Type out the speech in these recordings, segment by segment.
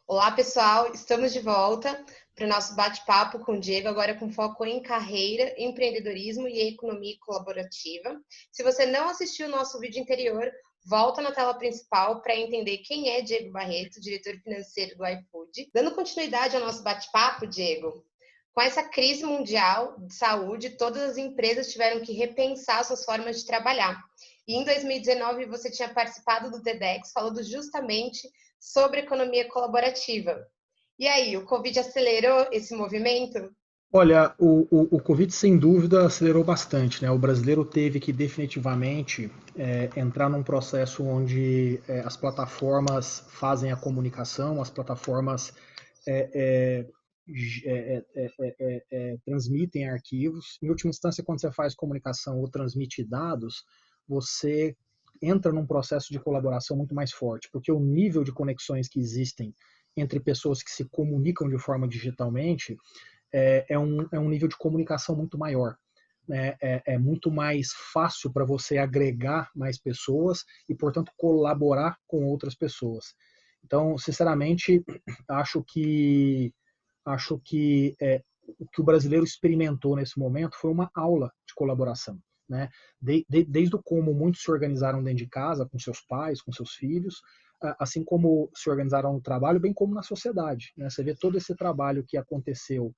Olá, pessoal! Estamos de volta para o nosso bate-papo com o Diego, agora com foco em carreira, empreendedorismo e economia colaborativa. Se você não assistiu o nosso vídeo anterior, volta na tela principal para entender quem é Diego Barreto, diretor financeiro do iFood. Dando continuidade ao nosso bate-papo, Diego, com essa crise mundial de saúde, todas as empresas tiveram que repensar suas formas de trabalhar. E em 2019 você tinha participado do TEDx falando justamente sobre economia colaborativa. E aí, o Covid acelerou esse movimento? Olha, o Covid sem dúvida acelerou bastante, né? O brasileiro teve que definitivamente entrar num processo onde as plataformas fazem a comunicação, as plataformas é, transmitem arquivos. Em última instância, quando você faz comunicação ou transmite dados, você entra num processo de colaboração muito mais forte, porque o nível de conexões que existem entre pessoas que se comunicam de forma digitalmente é um nível de comunicação muito maior. Né? É muito mais fácil para você agregar mais pessoas e, portanto, colaborar com outras pessoas. Então, sinceramente, acho que o que o brasileiro experimentou nesse momento foi uma aula de colaboração. Né? Desde como muitos se organizaram dentro de casa, com seus pais, com seus filhos, assim como se organizaram no trabalho, bem como na sociedade. Né? Você vê todo esse trabalho que aconteceu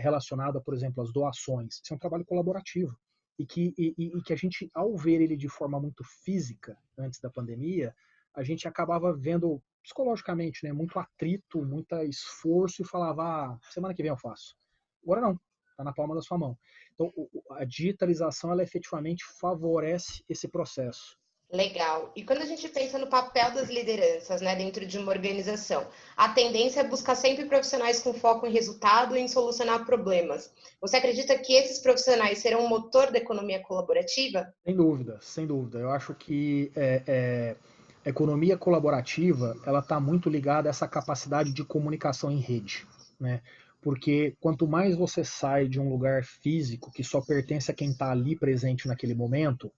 relacionado, por exemplo, às doações. Isso é um trabalho colaborativo. E que a gente, ao ver ele de forma muito física, antes da pandemia, a gente acabava vendo psicologicamente, né, muito atrito, muito esforço e falava, semana que vem eu faço. Agora não, está na palma da sua mão. Então, a digitalização, ela efetivamente favorece esse processo. Legal. E quando a gente pensa no papel das lideranças, né, dentro de uma organização, a tendência é buscar sempre profissionais com foco em resultado e em solucionar problemas. Você acredita que esses profissionais serão o motor da economia colaborativa? Sem dúvida, sem dúvida. Eu acho que a economia colaborativa ela está muito ligada a essa capacidade de comunicação em rede, né? Porque quanto mais você sai de um lugar físico que só pertence a quem está ali presente naquele momento,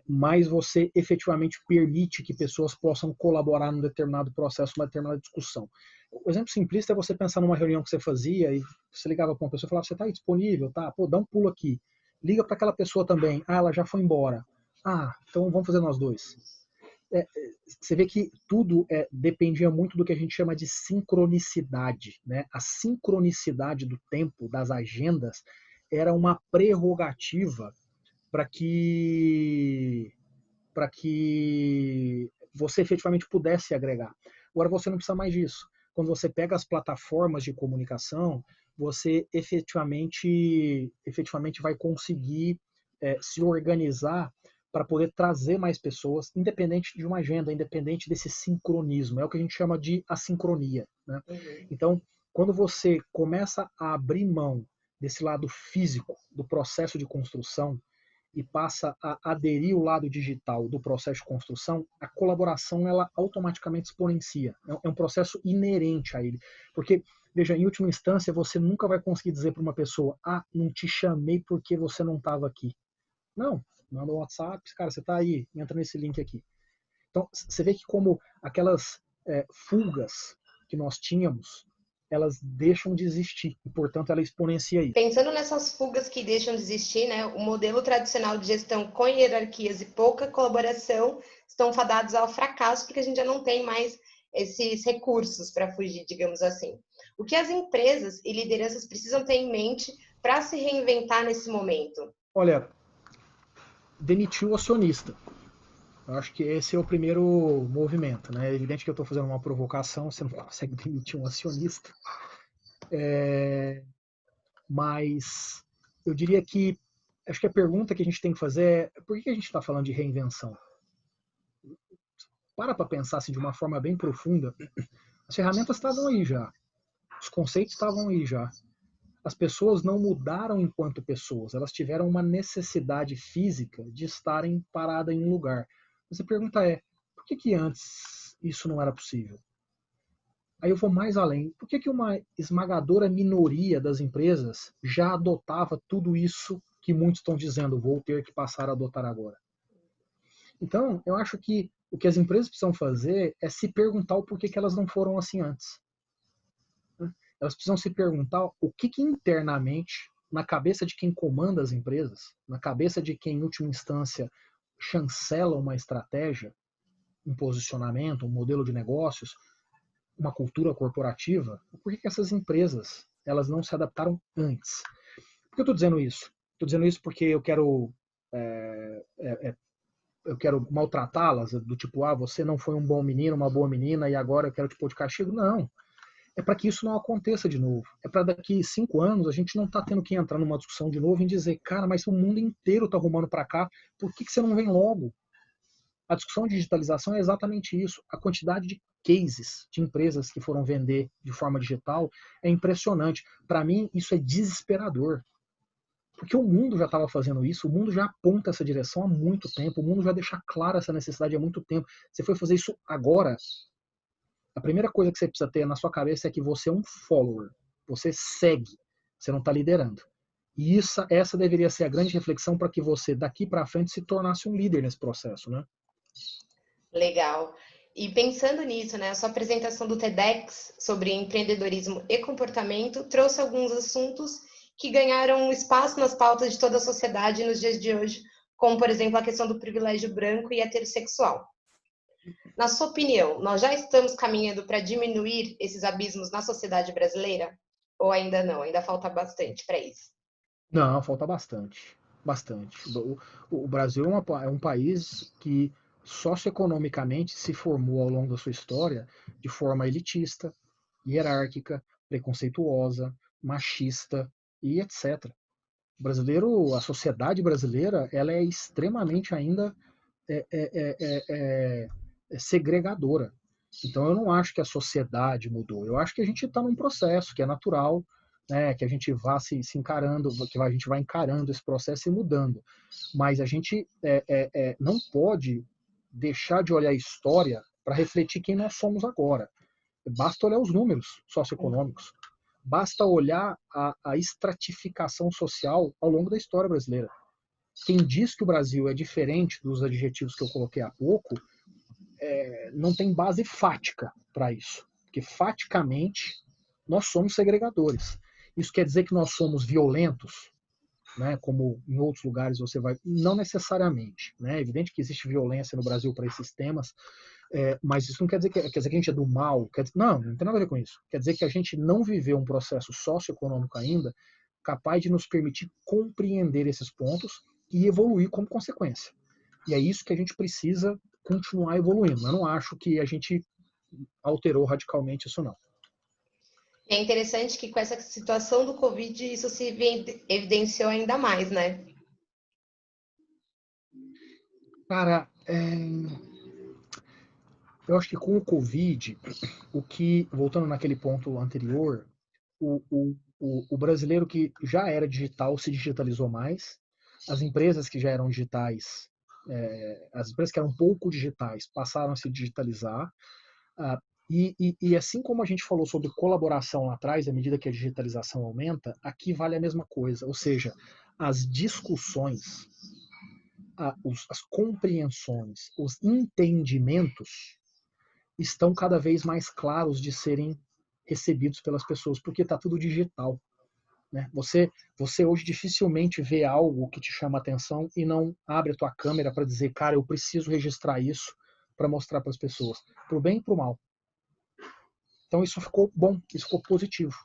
mais você efetivamente permite que pessoas possam colaborar num determinado processo, uma determinada discussão. O exemplo simplista é você pensar numa reunião que você fazia e você ligava para uma pessoa e falava, você está aí disponível? Tá, pô, dá um pulo aqui. Liga para aquela pessoa também. Ah, ela já foi embora. Ah, então vamos fazer nós dois. Você vê que tudo dependia muito do que a gente chama de sincronicidade. Né? A sincronicidade do tempo, das agendas, era uma prerrogativa para que você efetivamente pudesse agregar. Agora você não precisa mais disso. Quando você pega as plataformas de comunicação, você efetivamente vai conseguir se organizar para poder trazer mais pessoas, independente de uma agenda, independente desse sincronismo. É o que a gente chama de assincronia. Né? Uhum. Então, quando você começa a abrir mão desse lado físico do processo de construção, e passa a aderir o lado digital do processo de construção, a colaboração ela automaticamente exponencia. É um processo inerente a ele. Porque, veja, em última instância, você nunca vai conseguir dizer para uma pessoa, não te chamei porque você não estava aqui. Não, manda um WhatsApp, cara, você está aí, entra nesse link aqui. Então, você vê que como aquelas fugas que nós tínhamos, elas deixam de existir, e, portanto, ela exponencia isso. Pensando nessas fugas que deixam de existir, né, o modelo tradicional de gestão com hierarquias e pouca colaboração estão fadados ao fracasso, porque a gente já não tem mais esses recursos para fugir, digamos assim. O que as empresas e lideranças precisam ter em mente para se reinventar nesse momento? Olha, demitiu o acionista. Eu acho que esse é o primeiro movimento, né? É evidente que eu estou fazendo uma provocação, você não consegue demitir um acionista, mas eu diria que acho que a pergunta que a gente tem que fazer é por que a gente está falando de reinvenção? Para pensar assim, de uma forma bem profunda, as ferramentas estavam aí já, os conceitos estavam aí já. As pessoas não mudaram enquanto pessoas, elas tiveram uma necessidade física de estarem paradas em um lugar. Mas a pergunta é, por que antes isso não era possível? Aí eu vou mais além. Por que uma esmagadora minoria das empresas já adotava tudo isso que muitos estão dizendo, vou ter que passar a adotar agora? Então, eu acho que o que as empresas precisam fazer é se perguntar o porquê que elas não foram assim antes. Elas precisam se perguntar o que internamente, na cabeça de quem comanda as empresas, na cabeça de quem, em última instância, chancela uma estratégia, um posicionamento, um modelo de negócios, uma cultura corporativa, por que essas empresas elas não se adaptaram antes? Por que eu estou dizendo isso? Estou dizendo isso porque é, é, eu quero maltratá-las, do tipo, você não foi um bom menino, uma boa menina, e agora eu quero te pôr de castigo. Não. É para que isso não aconteça de novo. É para daqui 5 anos a gente não tá tendo que entrar numa discussão de novo e dizer, cara, mas o mundo inteiro tá rumando para cá, por que você não vem logo? A discussão de digitalização é exatamente isso. A quantidade de cases de empresas que foram vender de forma digital é impressionante. Para mim, isso é desesperador. Porque o mundo já estava fazendo isso, o mundo já aponta essa direção há muito tempo, o mundo já deixa clara essa necessidade há muito tempo. Você foi fazer isso agora. A primeira coisa que você precisa ter na sua cabeça é que você é um follower. Você segue, você não está liderando. E essa deveria ser a grande reflexão para que você, daqui para frente, se tornasse um líder nesse processo, né? Legal. E pensando nisso, né, a sua apresentação do TEDx sobre empreendedorismo e comportamento trouxe alguns assuntos que ganharam espaço nas pautas de toda a sociedade nos dias de hoje, como, por exemplo, a questão do privilégio branco e heterossexual. Na sua opinião, nós já estamos caminhando para diminuir esses abismos na sociedade brasileira? Ou ainda não? Ainda falta bastante para isso? Não, falta bastante. Bastante. O Brasil é um país que socioeconomicamente se formou ao longo da sua história de forma elitista, hierárquica, preconceituosa, machista e etc. O brasileiro, a sociedade brasileira, ela é extremamente ainda é, é, é, é, é segregadora. Então eu não acho que a sociedade mudou. Eu acho que a gente está num processo que é natural, né, que a gente vá se encarando, que a gente vai encarando esse processo e mudando. Mas a gente não pode deixar de olhar a história para refletir quem nós somos agora. Basta olhar os números socioeconômicos. Basta olhar a estratificação social ao longo da história brasileira. Quem diz que o Brasil é diferente dos adjetivos que eu coloquei há pouco, não tem base fática para isso. Porque faticamente nós somos segregadores. Isso quer dizer que nós somos violentos, né, como em outros lugares você vai. Não necessariamente. Né? É evidente que existe violência no Brasil para esses temas, mas isso não quer dizer que a gente é do mal. Não tem nada a ver com isso. Quer dizer que a gente não viveu um processo socioeconômico ainda capaz de nos permitir compreender esses pontos e evoluir como consequência. E é isso que a gente precisa continuar evoluindo. Eu não acho que a gente alterou radicalmente isso, não. É interessante que com essa situação do Covid isso se evidenciou ainda mais, né? Cara, eu acho que com o Covid, voltando naquele ponto anterior, o brasileiro que já era digital se digitalizou mais, as empresas que já eram digitais, as empresas que eram pouco digitais passaram a se digitalizar, ah, e assim como a gente falou sobre colaboração lá atrás, à medida que a digitalização aumenta, aqui vale a mesma coisa, ou seja, as discussões, as compreensões, os entendimentos estão cada vez mais claros de serem recebidos pelas pessoas, porque está tudo digital. Né? Você hoje dificilmente vê algo que te chama atenção e não abre a tua câmera para dizer, cara, eu preciso registrar isso para mostrar para as pessoas, para o bem e para o mal. Então isso ficou bom, isso ficou positivo.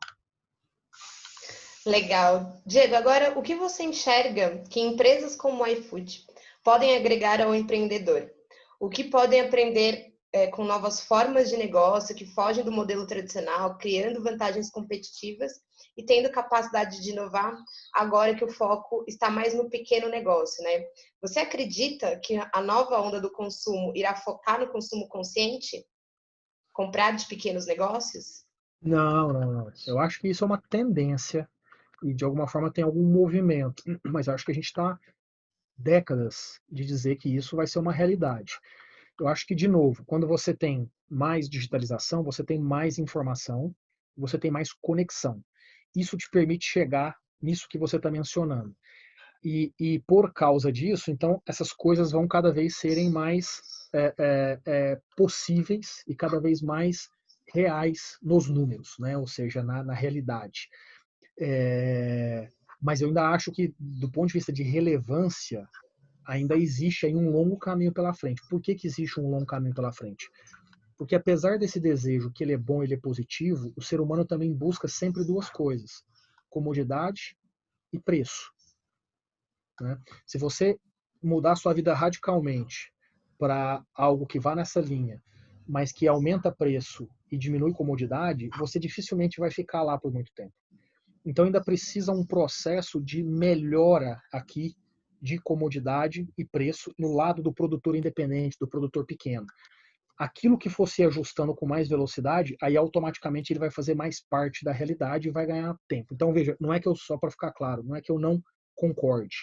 Legal. Diego, agora o que você enxerga que empresas como o iFood podem agregar ao empreendedor? O que podem aprender com novas formas de negócio que fogem do modelo tradicional, criando vantagens competitivas e tendo capacidade de inovar agora que o foco está mais no pequeno negócio, né? Você acredita que a nova onda do consumo irá focar no consumo consciente? Comprar de pequenos negócios? Não, não, não. Eu acho que isso é uma tendência e de alguma forma tem algum movimento, mas eu acho que a gente está décadas de dizer que isso vai ser uma realidade. Eu acho que, de novo, quando você tem mais digitalização, você tem mais informação, você tem mais conexão. Isso te permite chegar nisso que você está mencionando. Por causa disso, então, essas coisas vão cada vez serem mais possíveis e cada vez mais reais nos números, né? Ou seja, na realidade. Mas eu ainda acho que, do ponto de vista de relevância, ainda existe aí um longo caminho pela frente. Por que que existe um longo caminho pela frente? Porque apesar desse desejo que ele é bom, ele é positivo, o ser humano também busca sempre duas coisas: comodidade e preço. Né? Se você mudar sua vida radicalmente para algo que vá nessa linha, mas que aumenta preço e diminui comodidade, você dificilmente vai ficar lá por muito tempo. Então ainda precisa um processo de melhora aqui de comodidade e preço no lado do produtor independente, do produtor pequeno. Aquilo que for se ajustando com mais velocidade, aí automaticamente ele vai fazer mais parte da realidade e vai ganhar tempo. Então veja, não é que eu, só para ficar claro, não é que eu não concorde.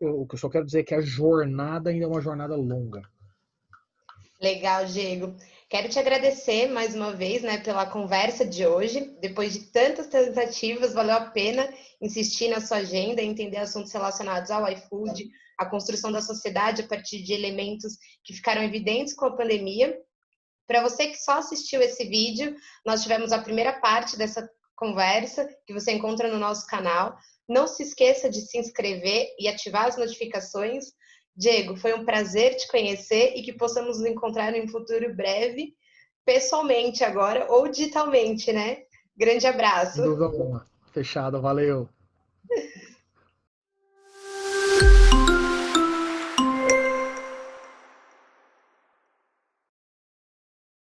O que eu só quero dizer é que a jornada ainda é uma jornada longa. Legal, Diego. Quero te agradecer mais uma vez, né, pela conversa de hoje. Depois de tantas tentativas, valeu a pena insistir na sua agenda, entender assuntos relacionados ao iFood, a construção da sociedade a partir de elementos que ficaram evidentes com a pandemia. Para você que só assistiu esse vídeo, nós tivemos a primeira parte dessa conversa, que você encontra no nosso canal. Não se esqueça de se inscrever e ativar as notificações. Diego, foi um prazer te conhecer e que possamos nos encontrar em um futuro breve, pessoalmente agora ou digitalmente, né? Grande abraço. Sem dúvida alguma. Fechado, valeu.